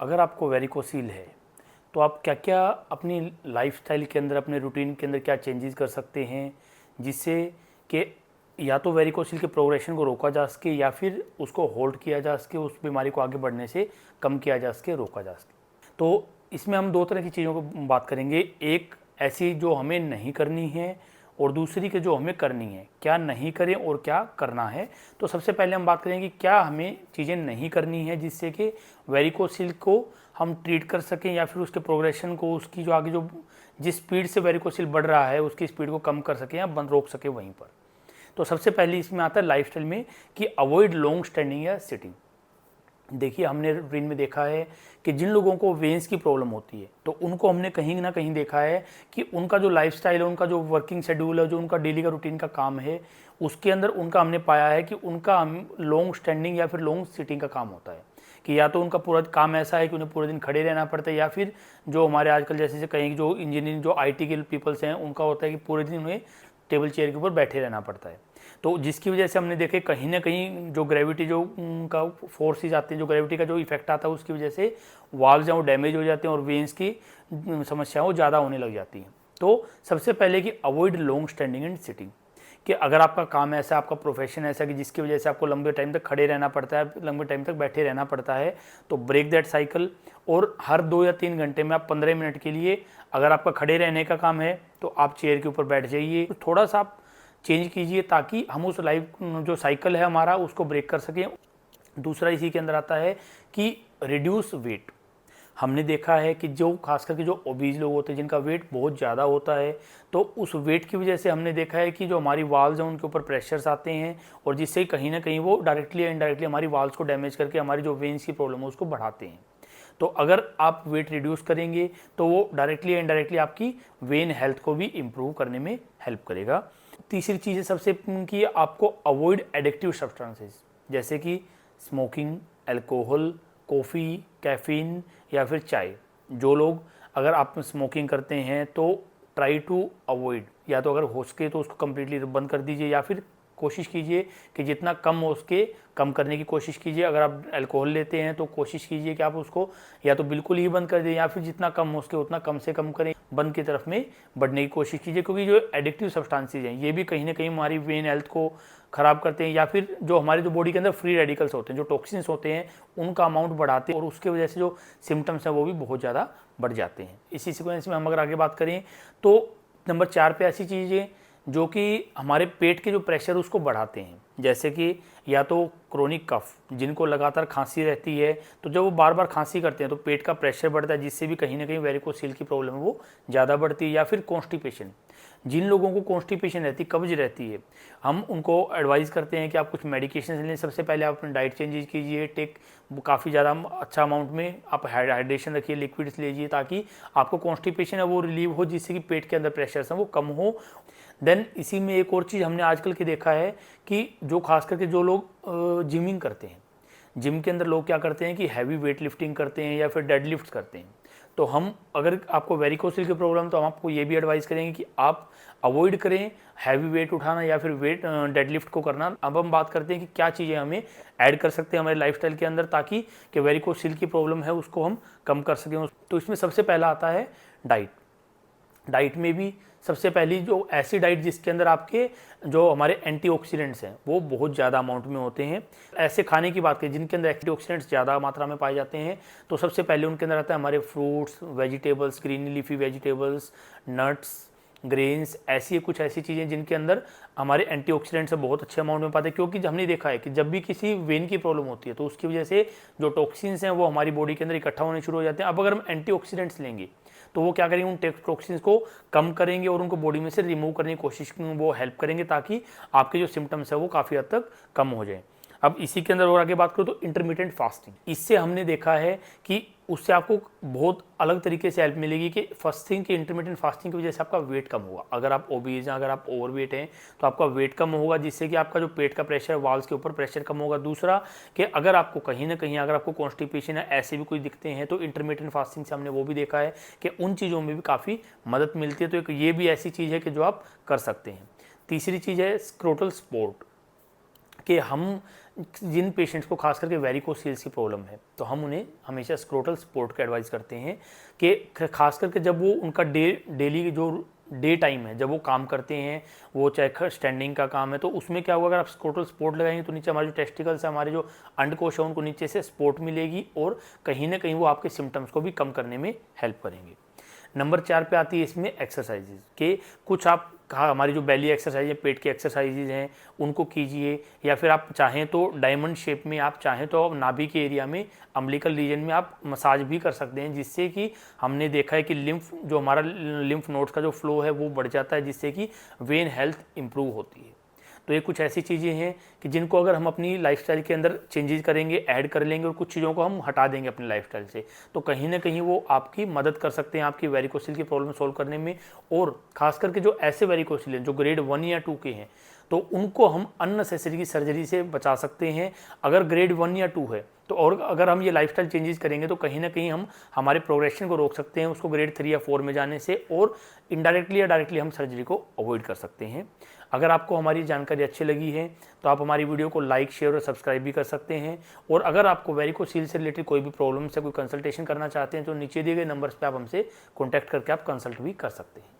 अगर आपको वेरिकोसील है तो आप क्या क्या अपनी लाइफस्टाइल के अंदर, अपने रूटीन के अंदर क्या चेंजेस कर सकते हैं जिससे कि या तो वेरिकोसील के प्रोग्रेशन को रोका जा सके या फिर उसको होल्ड किया जा सके, उस बीमारी को आगे बढ़ने से कम किया जा सके, रोका जा सके। तो इसमें हम दो तरह की चीज़ों को बात करेंगे, एक ऐसी जो हमें नहीं करनी है और दूसरी के जो हमें करनी है, क्या नहीं करें और क्या करना है। तो सबसे पहले हम बात करेंगे क्या हमें चीज़ें नहीं करनी है जिससे कि वेरिकोसील को हम ट्रीट कर सकें या फिर उसके प्रोग्रेशन को, उसकी जो आगे जो जिस स्पीड से वेरिकोसील बढ़ रहा है उसकी स्पीड को कम कर सकें या बंद रोक सके वहीं पर। तो सबसे पहले इसमें आता है लाइफस्टाइल में कि अवॉइड लॉन्ग स्टैंडिंग या सिटिंग। देखिए हमने रूटीन में देखा है कि जिन लोगों को वेन्स की प्रॉब्लम होती है तो उनको हमने कहीं ना कहीं देखा है कि उनका जो लाइफस्टाइल है, उनका जो वर्किंग शेड्यूल है, जो उनका डेली का रूटीन का काम है, उसके अंदर उनका हमने पाया है कि उनका लॉन्ग स्टैंडिंग या फिर लॉन्ग सिटिंग का काम होता है। कि या तो उनका पूरा काम ऐसा है कि उन्हें पूरे दिन खड़े रहना पड़ता है, या फिर जो हमारे आजकल जैसे कहीं जो इंजीनियरिंग जो IT के पीपल्स हैं उनका होता है कि पूरे दिन उन्हें टेबल चेयर के ऊपर बैठे रहना पड़ता है। तो जिसकी वजह से हमने देखे कहीं ना कहीं जो ग्रेविटी जो उनका फोर्सेज आते हैं, जो ग्रेविटी का जो इफेक्ट आता है, उसकी वजह से वाल्व्स हैं वो डैमेज हो जाते हैं और वेन्स की समस्याएं वो ज़्यादा होने लग जाती हैं। तो सबसे पहले कि avoid long standing and sitting, कि अगर आपका काम ऐसा, आपका प्रोफेशन ऐसा कि जिसकी वजह से आपको लंबे टाइम तक खड़े रहना पड़ता है, लंबे टाइम तक बैठे रहना पड़ता है, तो ब्रेक दैट साइकिल और हर 2 या 3 घंटे में आप 15 मिनट के लिए, अगर आपका खड़े रहने का काम है तो आप चेयर के ऊपर बैठ जाइए, तो थोड़ा सा आप चेंज कीजिए ताकि हम उस लाइफ जो साइकिल है हमारा उसको ब्रेक कर सकें। दूसरा इसी के अंदर आता है कि रिड्यूस वेट। हमने देखा है कि जो खास करके जो ओबीज लोग होते हैं जिनका वेट बहुत ज़्यादा होता है, तो उस वेट की वजह से हमने देखा है कि जो हमारी वाल्व्स हैं उनके ऊपर प्रेशर्स आते हैं और जिससे कहीं ना कहीं वो डायरेक्टली या इनडायरेक्टली हमारी वाल्व्स को डैमेज करके हमारी जो वेन्स की प्रॉब्लम है उसको बढ़ाते हैं। तो अगर आप वेट रिड्यूस करेंगे तो वो डायरेक्टली या इनडायरेक्टली आपकी वेन हेल्थ को भी इम्प्रूव करने में हेल्प करेगा। तीसरी चीज़ है सबसे कि आपको अवॉइड एडिक्टिव सब्सटेंसेस जैसे कि स्मोकिंग, अल्कोहल, कॉफ़ी, कैफीन या फिर चाय। जो लोग, अगर आप स्मोकिंग करते हैं तो ट्राई टू अवॉइड, या तो अगर हो सके तो उसको कम्प्लीटली बंद कर दीजिए या फिर कोशिश कीजिए कि जितना कम हो सके कम करने की कोशिश कीजिए। अगर आप अल्कोहल लेते हैं तो कोशिश कीजिए कि आप उसको या तो बिल्कुल ही बंद कर दें या फिर जितना कम हो सके उतना कम से कम करें, बंद की तरफ में बढ़ने की कोशिश कीजिए। क्योंकि जो एडिक्टिव सब्सटेंसेस हैं ये भी कहीं ना कहीं हमारी वेन हेल्थ को ख़राब करते हैं, या फिर जो हमारे जो बॉडी के अंदर फ्री रेडिकल्स होते हैं, जो टॉक्सिन्स होते हैं, उनका अमाउंट बढ़ाते हैं और उसके वजह से जो सिम्टम्स हैं वो भी बहुत ज़्यादा बढ़ जाते हैं। इसी सीक्वेंस में हम अगर आगे बात करें तो नंबर 4 पे ऐसी चीज़ें जो कि हमारे पेट के जो प्रेशर उसको बढ़ाते हैं, जैसे कि या तो क्रोनिक कफ, जिनको लगातार खांसी रहती है, तो जब वो बार बार खांसी करते हैं तो पेट का प्रेशर बढ़ता है जिससे भी कहीं ना कहीं वेरिकोसील की प्रॉब्लम है वो ज़्यादा बढ़ती है। या फिर कॉन्स्टिपेशन, जिन लोगों को कॉन्स्टिपेशन रहती है, कब्ज रहती है, हम उनको एडवाइस करते हैं कि आप कुछ मेडिकेशन लें। सबसे पहले आप अपनी डाइट चेंजेस कीजिए, काफ़ी ज़्यादा अच्छा अमाउंट में आप हाइड्रेशन रखिए, लिक्विड्स लीजिए ताकि आपको कॉन्स्टिपेशन है वो रिलीव हो, जिससे कि पेट के अंदर प्रेशर है वो कम हो। देन इसी में एक और चीज़ हमने आजकल की देखा है कि जो खास करके जो लोग जिमिंग करते हैं, जिम के अंदर लोग क्या करते हैं कि हैवी वेट लिफ्टिंग करते हैं या फिर डेड लिफ्ट करते हैं। तो हम, अगर आपको वेरिकोसिल की प्रॉब्लम, तो हम आपको ये भी एडवाइस करेंगे कि आप अवॉइड करें हैवी वेट उठाना या फिर डेड लिफ्ट को करना। अब हम बात करते हैं कि क्या चीज़ें हमें ऐड कर सकते हैं हमारे लाइफस्टाइल के अंदर ताकि कि वेरिकोसिल की प्रॉब्लम है उसको हम कम कर सकें। तो इसमें सबसे पहला आता है डाइट। डाइट में भी सबसे पहली जो ऐसी डाइट जिसके अंदर आपके जो हमारे एंटीऑक्सीडेंट्स हैं वो बहुत ज़्यादा अमाउंट में होते हैं। ऐसे खाने की बात करें जिनके अंदर एंटीऑक्सीडेंट्स ज़्यादा मात्रा में पाए जाते हैं, तो सबसे पहले उनके अंदर आता है हमारे fruits, vegetables, green leafy vegetables, nuts, grains, ऐसी कुछ ऐसी चीज़ें जिनके अंदर हमारे एंटीऑक्सीडेंट्स बहुत अच्छे अमाउंट में पाते हैं। क्योंकि हमने देखा है कि जब भी किसी वेन की प्रॉब्लम होती है तो उसकी वजह से जो टॉक्सिन्स हैं वो हमारी बॉडी के अंदर इकट्ठा होने शुरू हो जाते हैं। अब अगर हम एंटीऑक्सीडेंट्स लेंगे तो वो क्या करेंगे, उन टॉक्सिन्स को कम करेंगे और उनको बॉडी में से रिमूव करने की कोशिश वो हेल्प करेंगे ताकि आपके जो सिम्टम्स है वो काफ़ी हद तक कम हो जाए। अब इसी के अंदर और आगे बात करूँ तो इंटरमिटेंट फास्टिंग, इससे हमने देखा है कि उससे आपको बहुत अलग तरीके से हेल्प मिलेगी कि फर्स्ट थिंग कि इंटरमिटेंट फास्टिंग की वजह से आपका वेट कम होगा। अगर आप ओबीज हैं, अगर आप ओवरवेट हैं तो आपका वेट कम होगा जिससे कि आपका जो पेट का प्रेशर, वाल्व्स के ऊपर प्रेशर कम होगा। दूसरा कि अगर आपको कहीं ना कहीं अगर आपको कॉन्स्टिपेशन है, ऐसे भी कोई दिखते हैं, तो इंटरमिटेंट फास्टिंग से हमने वो भी देखा है कि उन चीज़ों में भी काफ़ी मदद मिलती है। तो एक ये भी ऐसी चीज़ है कि जो आप कर सकते हैं। तीसरी चीज़ है स्क्रोटल सपोर्ट, कि हम जिन पेशेंट्स को खास करके वेरिकोसील्स की प्रॉब्लम है तो हम उन्हें हमेशा स्क्रोटल सपोर्ट का एडवाइस करते हैं कि खास करके जब वो उनका डेली जो डे टाइम है, जब वो काम करते हैं, वो चाहे स्टैंडिंग का काम है, तो उसमें क्या होगा, अगर आप स्क्रोटल सपोर्ट लगाएंगे तो नीचे हमारे जो टेस्टिकल्स है, हमारे जो अंडकोश है, उनको नीचे से सपोर्ट मिलेगी और कहीं ना कहीं वो आपके सिम्टम्स को भी कम करने में हेल्प करेंगे। नंबर 4 पे आती है इसमें एक्सरसाइजेज के कुछ आप हमारी जो बेली एक्सरसाइज है, पेट की एक्सरसाइजेज हैं, उनको कीजिए, या फिर आप चाहें तो डायमंड शेप में, आप चाहें तो नाभि के एरिया में, अम्बिलिकल रीजन में आप मसाज भी कर सकते हैं, जिससे कि हमने देखा है कि हमारा लिम्फ नोड्स का जो फ्लो है वो बढ़ जाता है, जिससे कि वेन हेल्थ इंप्रूव होती है। तो ये कुछ ऐसी चीज़ें हैं कि जिनको अगर हम अपनी लाइफस्टाइल के अंदर चेंजेस करेंगे, ऐड कर लेंगे और कुछ चीज़ों को हम हटा देंगे अपनी लाइफस्टाइल से, तो कहीं ना कहीं वो आपकी मदद कर सकते हैं आपकी वेरिकोसिल की प्रॉब्लम सॉल्व करने में। और खास करके जो ऐसे वेरिकोसिल हैं जो ग्रेड 1 या 2 के हैं, तो उनको हम अननेसेसरी की सर्जरी से बचा सकते हैं। अगर ग्रेड 1 या 2 है तो, और अगर हम ये लाइफस्टाइल चेंजेस करेंगे तो कहीं ना कहीं हम हमारे प्रोग्रेशन को रोक सकते हैं, उसको ग्रेड 3 या 4 में जाने से, और इनडायरेक्टली या डायरेक्टली हम सर्जरी को अवॉइड कर सकते हैं। अगर आपको हमारी जानकारी अच्छी लगी है तो आप हमारी वीडियो को लाइक, शेयर और सब्सक्राइब भी कर सकते हैं। और अगर आपको वेरिकोसील से रिलेटेड कोई भी प्रॉब्लम से कोई कंसल्टेशन करना चाहते हैं तो नीचे दिए गए नंबर्स पे आप हमसे कॉन्टैक्ट करके आप कंसल्ट भी कर सकते हैं।